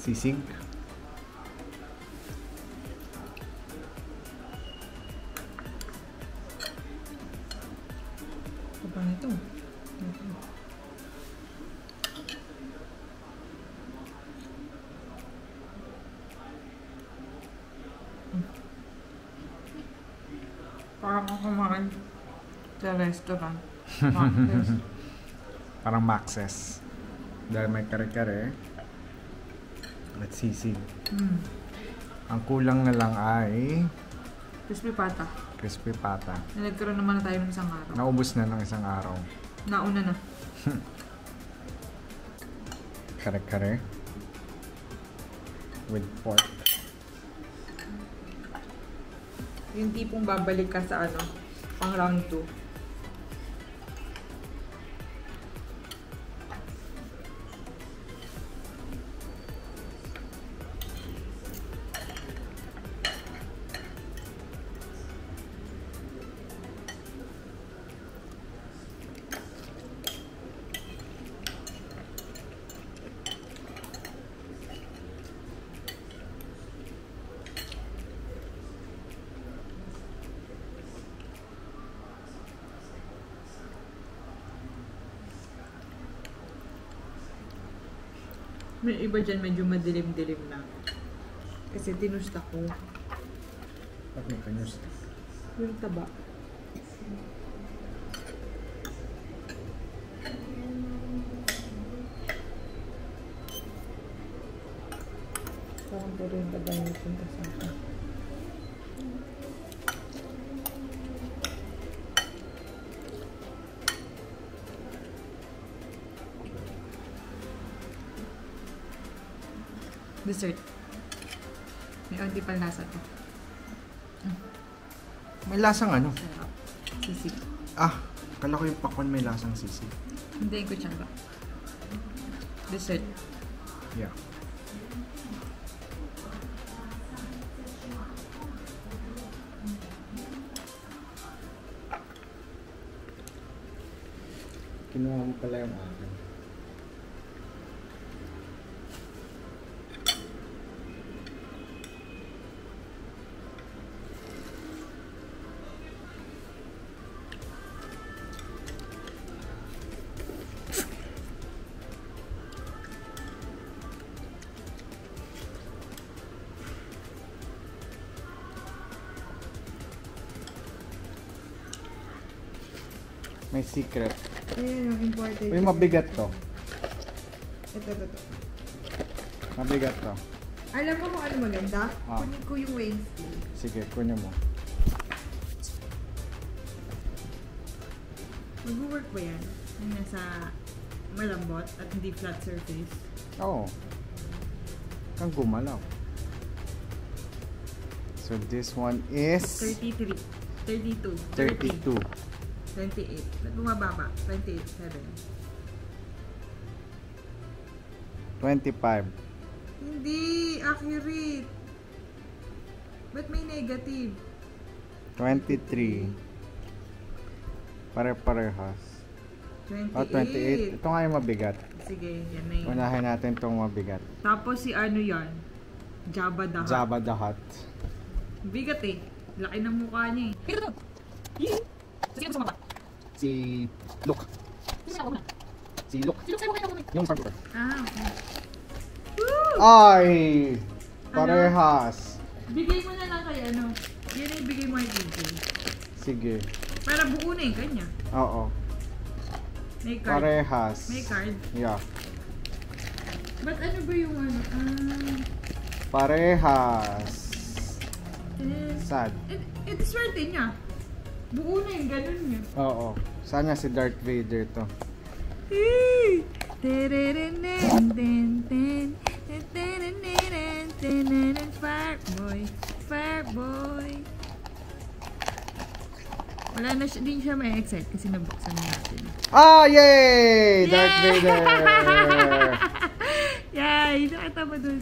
Sisig. Kapag ito. Parang kumain sa restaurant. Parang Maxes. Dahil may kare-kare at sisig. Ang kulang na lang ay Crispy pata. crispy pata. Nagkaroon naman na tayo ng isang araw. Naubos na ng isang araw. Nauna na. Kare-kare with pork. Yung tipong babalik ka sa ano, pang round 2. May iba dyan medyo madilim-dilim na. Kasi tinusta ko. At may kanyos. Yung taba. Parang puro yung taba yung punta sa akin. Dessert. May onti pang lasa to. May lasang ano? Sarap. Sisig. Ah, kala ko yung pakwan may lasang sisig. Hindi ko tsamba. Dessert. Yeah. Kinuha mo pala yung akin. May secret. Ayan yung important. Uy, mabigat to. Ito. Mabigat to. Alam mo kung ano maganda? Ah. Kunin ko yung wings. Sige, kunin mo. Mag-work ba yan? Yung nasa malambot at hindi flat surface. Oo. Kang gumalaw. So this one is 33. 32. 32. 28. Ba't bumababa? 28. 7. 25. Hindi. Accurate. Ba't may negative? 23. Pare-parehas. 28. Oh, 28. Ito nga yung mabigat. Sige, yan na yun. Unahin natin itong mabigat. Tapos si ano yan? Jabba the Hutt. Jabba the Hutt. Bigat eh. Laki ng mukha niya eh. Ito to. Yee! Sino sumama? Si Luke. Sino sa'yo muna? Si Luke. Si Luke sa'yo muna. Yung Stormtrooper. Ah, okay. Ay! Parehas. Bigay mo na lang kay ano. Yan ang ibigay mo kay DJ. Sige. Para buo na yung kanya. Oo. May card. Parehas. May card. Yeah. Ba't ano ba yung ano? Parehas. Sad. Ito swerte niya. Buo na yung ganun niya. Oo. Sana si Darth Vader to. Fireboy. Fireboy. Wala na siya, din siya may excite kasi nabuksan na natin. Ah! Yay! Darth Vader! Yay! Nakita mo dun.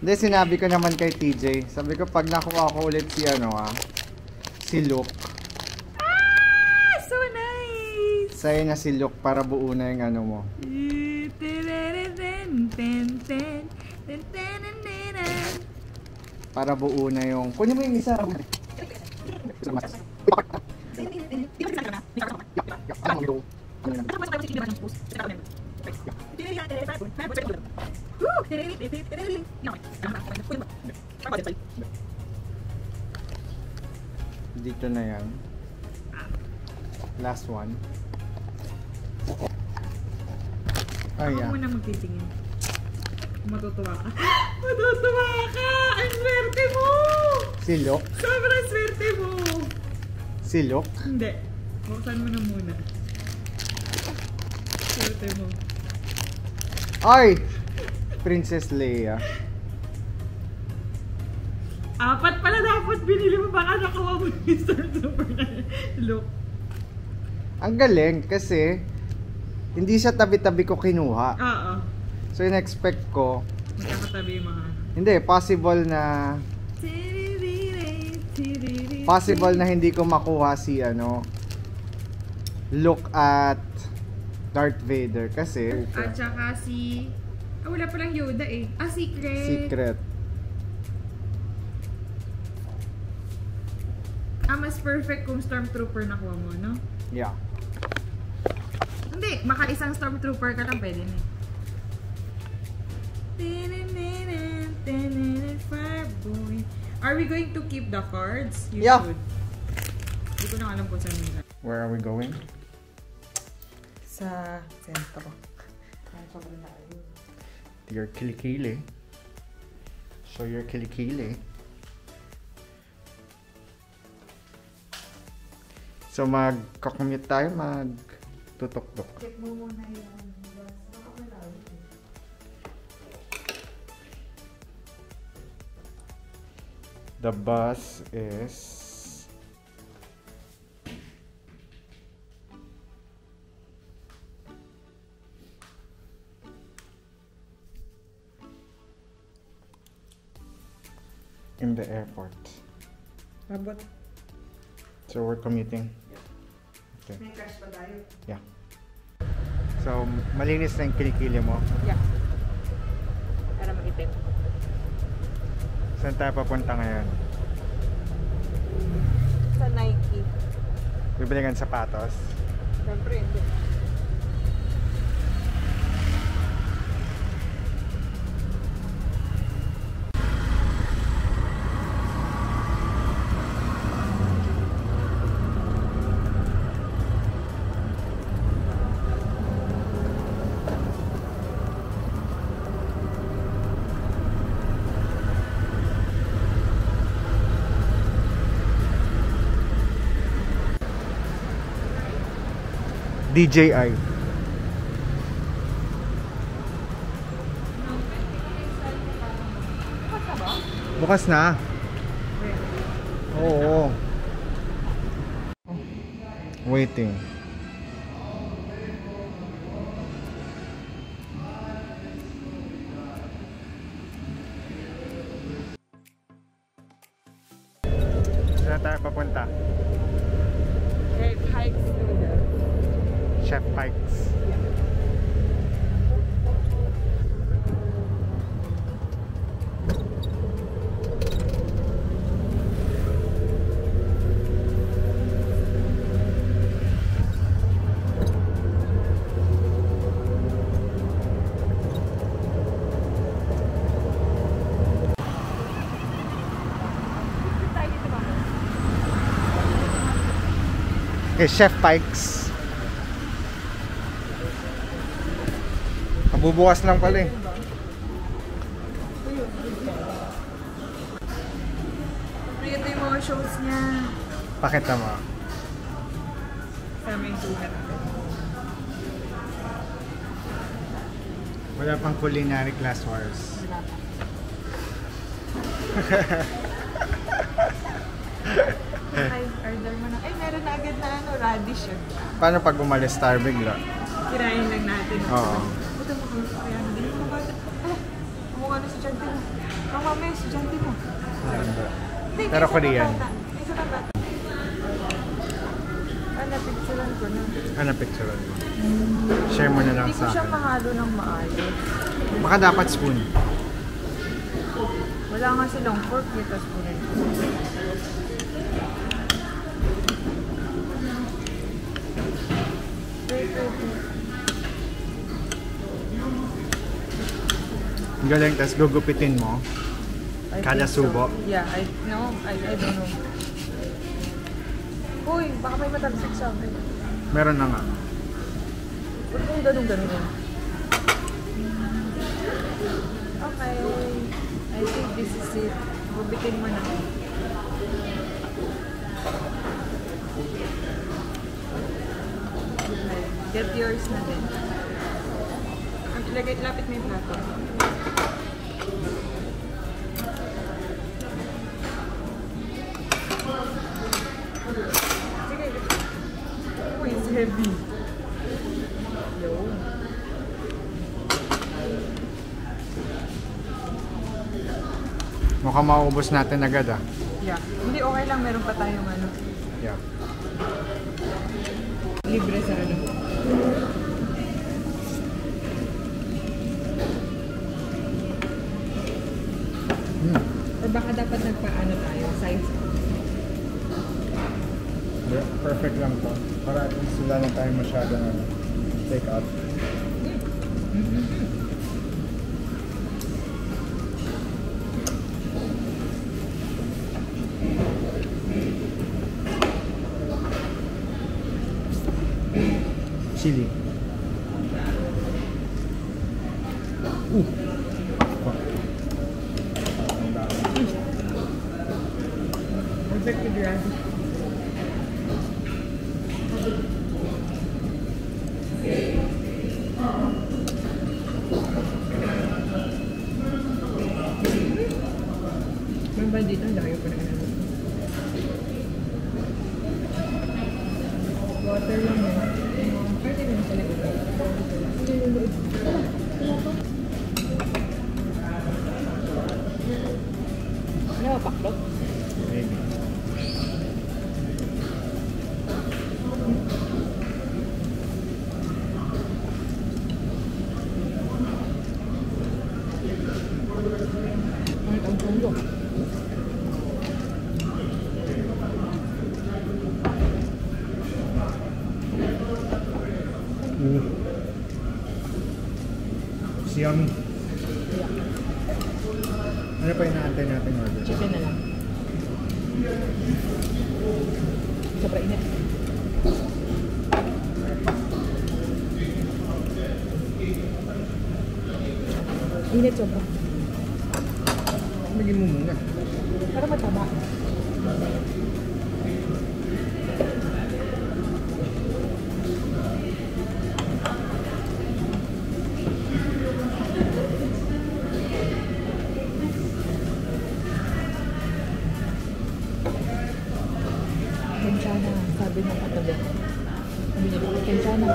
Hindi, sinabi ko naman kay TJ. Sabi ko, pag nakuha ko ulit si si Luke. Ah! So nice! Sa'yo na si Luke para buo na yung ano mo. Para buo na yung... Kunin mo yung isa. Dito na yan. Last one. Ay, Ako muna magtitingin. Matutuwa ka. Matutuwa ka! Ang swerte mo! Silok? Sobrang swerte mo! Silok? Hindi. Buksan mo na muna. Swerte mo. Ay! Princess Leia. Apat pala dapat binili mo. Baka nakuha mo yung Stormtrooper na look. Ang galing kasi hindi siya tabi-tabi ko kinuha. Oo. So in-expect ko, Magkakatabi yung mga ano. hindi, possible na hindi ko makuha si look at Darth Vader kasi At saka si... wala palang Yoda eh. secret. Mas perfect kung Stormtrooper nakuha mo, no? Yeah. Hindi, maka-isang Stormtrooper ka lang pwede na. Fireboy. Are we going to keep the cards? You Yeah. should. Hindi ko na alam kung saan nila. Where are we going? Sa sentro. Your kilikili. Show your kilikili. So mag-commute tayo, mag-tutok-tok. Check mo muna yung The bus is in the airport. Abot. So we're commuting. Okay. May cash pa tayo. Yeah. So malinis na yung kilikili mo. Yeah. Para mag-itim. Saan tayo papunta ngayon? Sa Nike. Bibili ka ng sapatos? Siyempre, hindi. DJI. Bukas na. Oo. Waiting. Saan tayo papunta? Great hikes noodles. Chef Pikes. Okay, Chef Pikes. Bubukas lang pala eh. Ito yung mga shows niya. Pakita mo. Sama yung sugat. Wala pang culinary class wars. Ay, order mo na. Ay, meron na agad na radish yun. Paano pag umalis tayo bigla? Kirain lang natin. Oo. Ito mo kung kaya hindi mo ba? Kumukha na estudyante mo. Kung mamaya estudyante mo. Hindi, Pero isa Korean. na bata. Isa na bata. Ano napicturean ko na. Picture mo. Share mo na lang Hindi ko sa siya akin. mahalo ng maayos. Baka dapat spoon. Wala nga silang fork, ito spoon. Wait. Ang galing, tapos gugupitin mo. I Kada think so. subo? Yeah, I don't know. Uy, baka may matalsik sa akin. Meron na nga. Huwag mong ganun. Okay. I think this is it. Gubitin mo na. Okay. Get yours na din. Lapit mo yung plato. Sige. Uy, it's heavy. Yo. Mukhang maubos natin agad ah. Yeah. Hindi, okay lang. Meron pa tayong ano. Yeah. Libre sa ano. Or baka dapat nagpaano tayo, size. Yeah, perfect lang to. Para at least wala lang tayo masyadong take out. Chili. Perfect with rice. May ba dito? Layo pa na ano. Water lang yun. Pwede rin sa likod. Ano ba, paklot? Maybe. Ang pulo. Yummy. Ano pa inaantay natin order? Chicken na lang. Sobra init. Init sobra. Bigyan mo muna. Para mataba. Kenchana, sabi ng katabi. Sabi niya, Kenchana.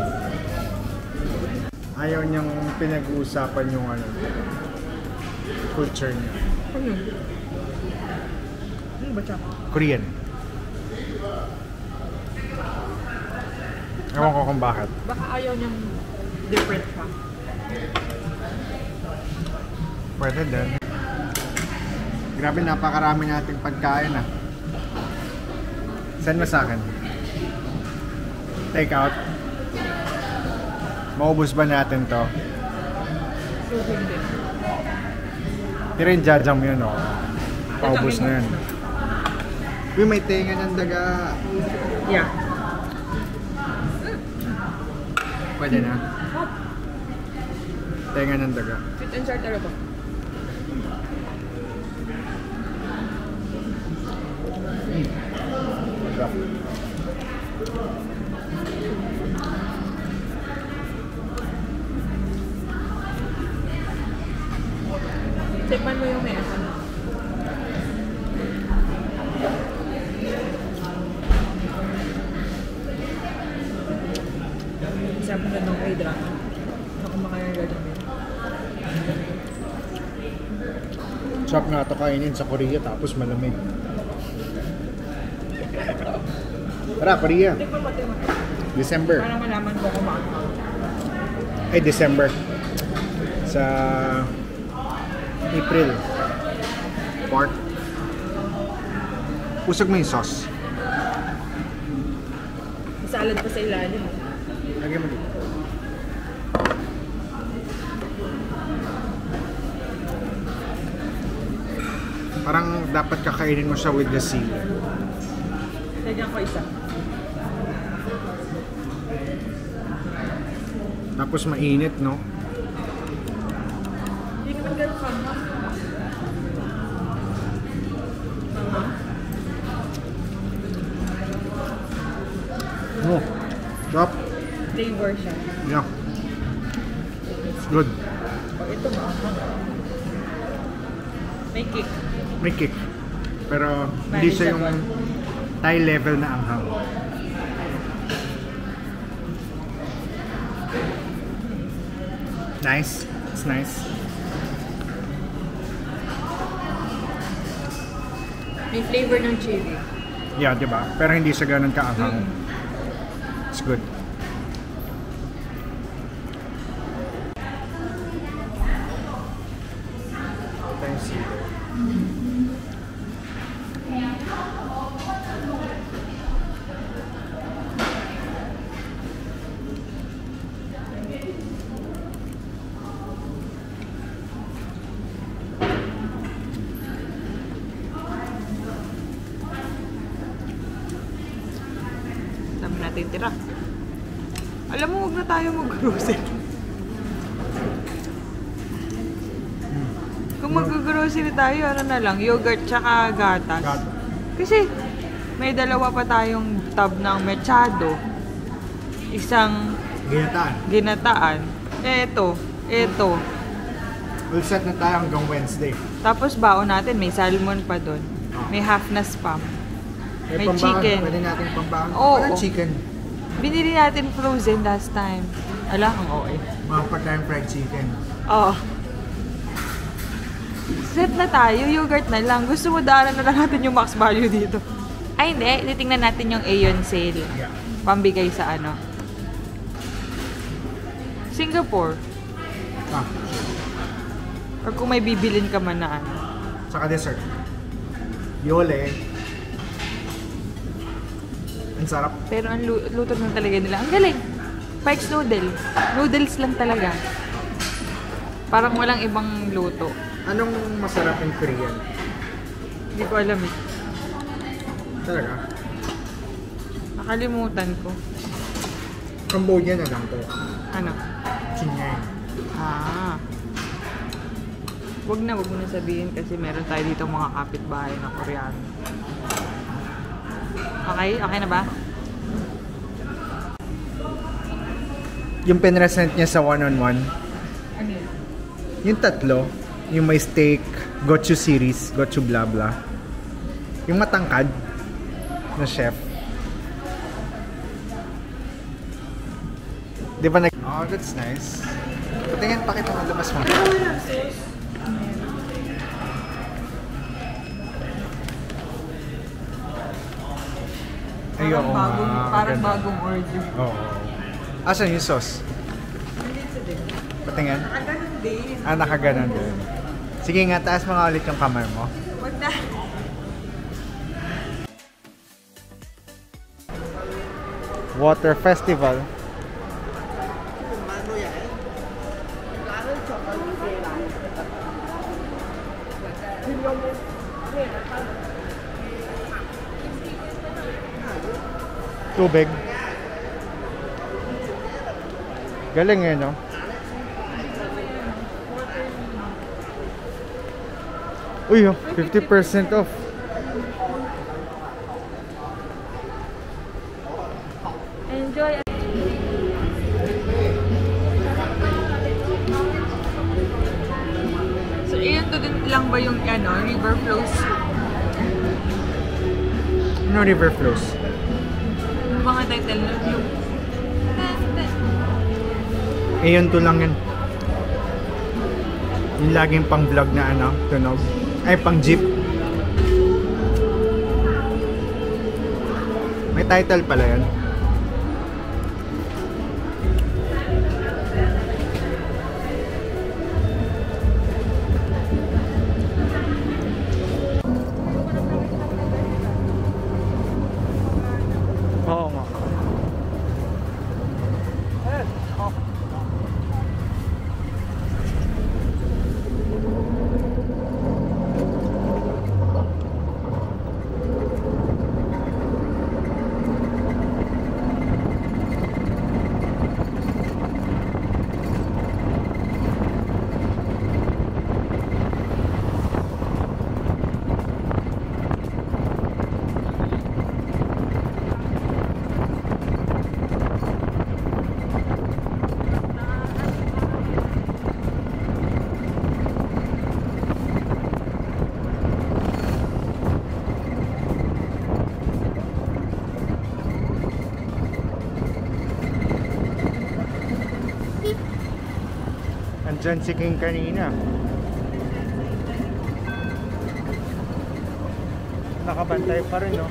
Ayaw niyang pinag-uusapan yung ano, culture niya. Ano? Ano ba siya? Korean. Ewan ko kung bakit. Baka ayaw niyang different pa. Pwede din. Grabe, napakarami nating pagkain ah. Send mo sa akin. Take out. Maubos ba natin to? So, hindi. Hindi rin jajam yun oh. Paubos na yun. Uy, may tenga ng daga. Yeah. Pwede na. Hot. Tenga ng daga. Sweet and sour talaga. Tikman mo yung mesa. Sarap na ng K-drama. Ako kumakain ng gagawin. Sarap nga ito kainin sa Korea tapos malamig. Tara, Korea. Tikman mo. December. Para malaman ko kung maanghang. Ay, December. Sa April. Pork. Usog mo yung sauce. May salad pa sa ilalim. Lagyan mo dito. Parang dapat kakainin mo siya with the seal. Lagyan ko isa. Tapos mainit, no? Hindi naman ganun kamang. Oh, sarap. Flavor siya. Yeah. Good. O, ito maanghang. May kick. May kick. Pero hindi siya yung Thai level na anghang. Nice. It's nice. May flavor ng chili. Yeah, diba? Pero hindi siya ganun kaanghang. It's good. Thanks. Dami natin tira. Alam mo, huwag na tayo mag-grocery. Kung mag-grocery tayo, ano na lang, yogurt tsaka gatas. Kasi may dalawa pa tayong tub ng mechado. Isang Ginataan. ginataan. Eto. We'll set na tayo hanggang Wednesday. Tapos baon natin, may salmon pa doon. May half na spam. May pambaon, chicken. Pwede natin pambaon. Oo. Parang chicken. Binili natin frozen last time. Ala, ang OA. Mga pagkain fried chicken. Oo. Set na tayo, yogurt na lang. Gusto mo daanan na lang natin yung max value dito. Ay hindi, titingnan natin yung Aeon sale. Yeah. Pambigay sa ano. Singapore. Ah, Or kung may bibilin ka man na ano. saka dessert. Yole. Ang sarap. Pero ang luto lang talaga nila. Ang galing. Pikes noodle. Noodles lang talaga. Parang walang ibang luto. Anong masarap in Korean? Hindi ko alam eh. Talaga? Nakalimutan ko. Cambodia na lang to. Ano? Chinyang. Ah. Wag mo na sabihin kasi meron tayo dito mga kapitbahay na Koreano. Okay? Okay na ba? Yung pinresent niya sa one-on-one, Ano yun? yung tatlo, yung may steak, gochu series, gochu blah blah. Yung matangkad na chef. Di ba oh, that's nice. Patingin, pakita mo, labas mo. Ayoko Parang ganda. bagong order. Oo. Asan yung sauce? Patingin. Nakaganon din. Ah, nakaganon din. Sige nga, taas mo nga ulit yung kamay mo. Wag na. Water Festival. Tubig. Galing eh, no? Uy, oh, 50% off. Enjoy. So, iyon to din lang ba yung ano, river flows? No river flows. Yung mga title na yung... Eh, yun to lang yun. Yung laging pang vlog na ano, tunog. Ay, pang jeep. May title pala yun. Nandyan si King kanina. Nakabantay pa rin, no?